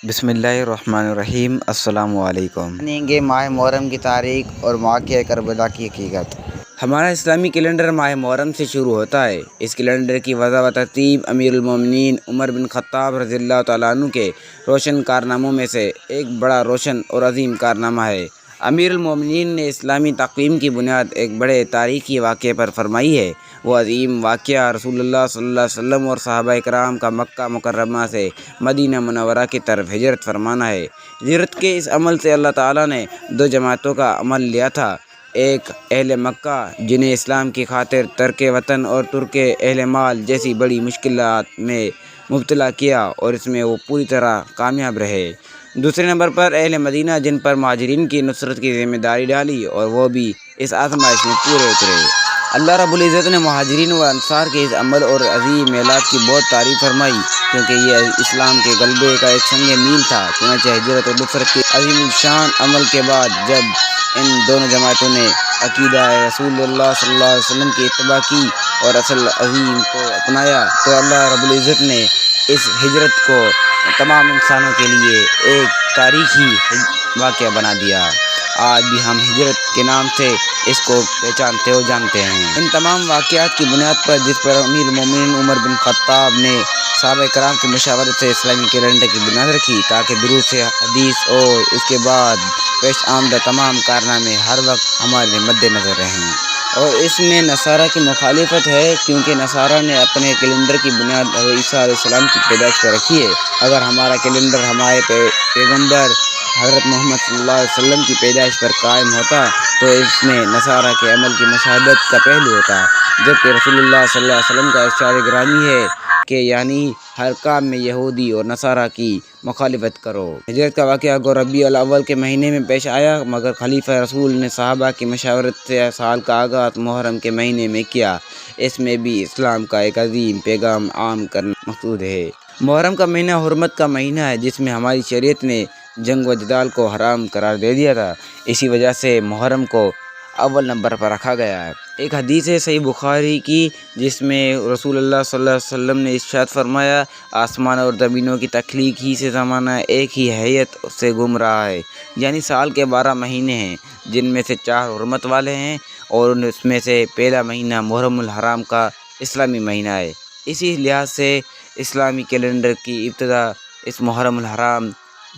بسم اللہ الرحمن الرحیم۔ السلام علیکم۔ جانیں گے ماہ محرم کی تاریخ اور واقعہ کربلا کی حقیقت۔ ہمارا اسلامی کیلنڈر ماہ محرم سے شروع ہوتا ہے۔ اس کیلنڈر کی وضع و ترتیب امیر المومنین عمر بن خطاب رضی اللہ تعالیٰ عنہ کے روشن کارناموں میں سے ایک بڑا روشن اور عظیم کارنامہ ہے۔ امیر المومنین نے اسلامی تقویم کی بنیاد ایک بڑے تاریخی واقعے پر فرمائی ہے۔ وہ عظیم واقعہ رسول اللہ صلی اللہ علیہ وسلم اور صحابہ کرام کا مکہ مکرمہ سے مدینہ منورہ کی طرف ہجرت فرمانا ہے۔ ہجرت کے اس عمل سے اللہ تعالیٰ نے دو جماعتوں کا عمل لیا تھا۔ ایک اہل مکہ جنہیں اسلام کی خاطر ترک وطن اور ترک اہل مال جیسی بڑی مشکلات میں مبتلا کیا اور اس میں وہ پوری طرح کامیاب رہے۔ دوسرے نمبر پر اہل مدینہ جن پر مہاجرین کی نصرت کی ذمہ داری ڈالی اور وہ بھی اس آزمائش میں پورے اترے۔ اللہ رب العزت نے مہاجرین و انصار کے اس عمل اور عظیم میلاد کی بہت تعریف فرمائی، کیونکہ یہ اسلام کے غلبے کا ایک سنگ میل تھا۔ چنانچہ ہجرت اور نصرت کے عظیم الشان عمل کے بعد جب ان دونوں جماعتوں نے عقیدہ رسول اللہ صلی اللہ علیہ وسلم کی اتباع کی اور اصل عظیم کو اپنایا تو اللہ رب العزت نے اس ہجرت کو تمام انسانوں کے لیے ایک تاریخی واقعہ بنا دیا۔ آج بھی ہم ہجرت کے نام سے اس کو پہچانتے اور جانتے ہیں۔ ان تمام واقعات کی بنیاد پر جس پر امیر المومنین عمر بن خطاب نے صحابہ کرام کی مشاورت سے اسلامی کیلنڈر کی بنیاد رکھی تاکہ دروس حدیث اور اس کے بعد پیش آمدہ تمام کارنامے ہر وقت ہمارے مد نظر رہیں۔ اور اس میں نصارہ کی مخالفت ہے، کیونکہ نصارہ نے اپنے کیلنڈر کی بنیاد عیسیٰ علیہ السلام کی پیدائش پر رکھی ہے۔ اگر ہمارا کیلنڈر ہمارے پیغمبر حضرت محمد صلی اللہ علیہ وسلم کی پیدائش پر قائم ہوتا تو اس میں نصارہ کے عمل کی مشاہدت کا پہلو ہوتا، جبکہ رسول اللہ صلی اللہ علیہ وسلم کا ارشاد گرامی ہے کہ یعنی ہر کام میں یہودی اور نصارہ کی مخالفت کرو۔ ہجرت کا واقعہ گو ربیع الاول کے مہینے میں پیش آیا، مگر خلیفہ رسول نے صحابہ کی مشاورت سے سال کا آغاز محرم کے مہینے میں کیا۔ اس میں بھی اسلام کا ایک عظیم پیغام عام کرنا مقصود ہے۔ محرم کا مہینہ حرمت کا مہینہ ہے، جس میں ہماری شریعت نے جنگ و جدال کو حرام قرار دے دیا تھا۔ اسی وجہ سے محرم کو اول نمبر پر رکھا گیا ہے۔ ایک حدیث ہے صحیح بخاری کی، جس میں رسول اللہ صلی اللہ علیہ وسلم نے ارشاد فرمایا، آسمان اور زمینوں کی تخلیق ہی سے زمانہ ایک ہی حیت سے گھوم رہا ہے، یعنی سال کے 12 مہینے ہیں، جن میں سے 4 حرمت والے ہیں اور اس میں سے پہلا مہینہ محرم الحرام کا اسلامی مہینہ ہے۔ اسی لحاظ سے اسلامی کیلنڈر کی ابتدا اس محرم الحرام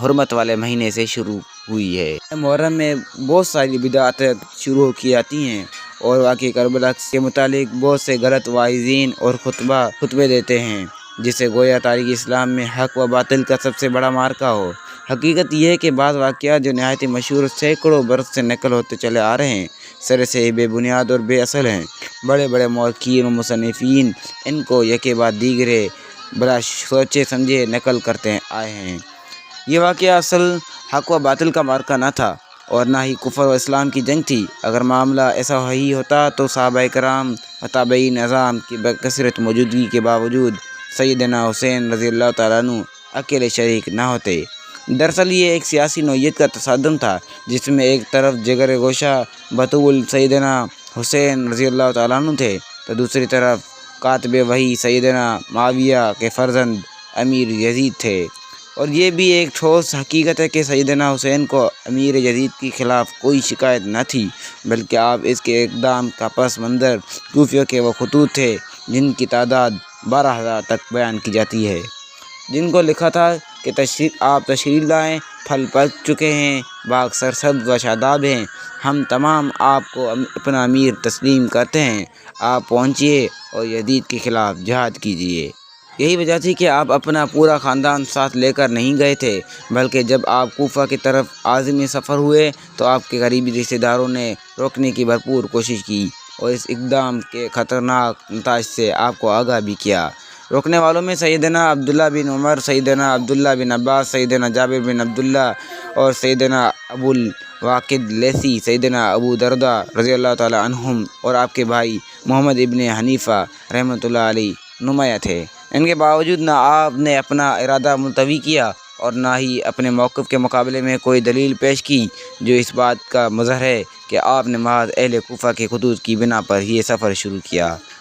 حرمت والے مہینے سے شروع ہوئی ہے۔ محرم میں بہت ساری بدعتیں شروع کی جاتی ہیں اور واقعہ کربلا کے متعلق بہت سے غلط واعظین اور خطبے دیتے ہیں، جسے گویا تاریخ اسلام میں حق و باطل کا سب سے بڑا معرکہ ہو۔ حقیقت یہ ہے کہ بعض واقعات جو نہایت مشہور سینکڑوں برس سے نقل ہوتے چلے آ رہے ہیں، سر سے بے بنیاد اور بے اصل ہیں۔ بڑے بڑے مورخین و مصنفین ان کو یکے بعد دیگرے بلا سوچے سمجھے نقل کرتے آئے ہیں۔ یہ واقعہ اصل حق و باطل کا معرکہ نہ تھا اور نہ ہی کفر و اسلام کی جنگ تھی۔ اگر معاملہ ایسا ہی ہوتا تو صحابہ کرام و تابعین اعظام کی بکثرت موجودگی کے باوجود سیدنا حسین رضی اللہ تعالیٰ عنہ اکیلے شریک نہ ہوتے۔ دراصل یہ ایک سیاسی نوعیت کا تصادم تھا، جس میں ایک طرف جگر گوشہ بطول سیدنا حسین رضی اللہ تعالیٰ عنہ تھے تو دوسری طرف کاتب وحی سیدنا معاویہ کے فرزند امیر یزید تھے۔ اور یہ بھی ایک ٹھوس حقیقت ہے کہ سیدنا حسین کو امیر یزید کے خلاف کوئی شکایت نہ تھی، بلکہ آپ اس کے اقدام کا پس منظر کوفیوں کے وہ خطوط تھے جن کی تعداد 12,000 تک بیان کی جاتی ہے، جن کو لکھا تھا کہ آپ تشریف لائیں، پھل پک چکے ہیں، باغ سرسبز و شاداب ہیں، ہم تمام آپ کو اپنا امیر تسلیم کرتے ہیں، آپ پہنچیے اور یزید کے خلاف جہاد کیجیے۔ یہی وجہ تھی کہ آپ اپنا پورا خاندان ساتھ لے کر نہیں گئے تھے، بلکہ جب آپ کوفہ کی طرف عازم سفر ہوئے تو آپ کے قریبی رشتہ داروں نے روکنے کی بھرپور کوشش کی اور اس اقدام کے خطرناک نتائج سے آپ کو آگاہ بھی کیا۔ روکنے والوں میں سیدنا عبداللہ بن عمر، سیدنا عبداللہ بن عباس، سیدنا جابر بن عبداللہ اور سیدنا ابو الواقد لیثی، سیدنا ابو دردہ رضی اللہ تعالیٰ عنہم اور آپ کے بھائی محمد ابن حنیفہ رحمۃ اللہ علیہ نمایاں تھے۔ ان کے باوجود نہ آپ نے اپنا ارادہ ملتوی کیا اور نہ ہی اپنے موقف کے مقابلے میں کوئی دلیل پیش کی جو اس بات کا مظہر ہے کہ آپ نے محض اہل کوفہ کے خطوط کی بنا پر یہ سفر شروع کیا۔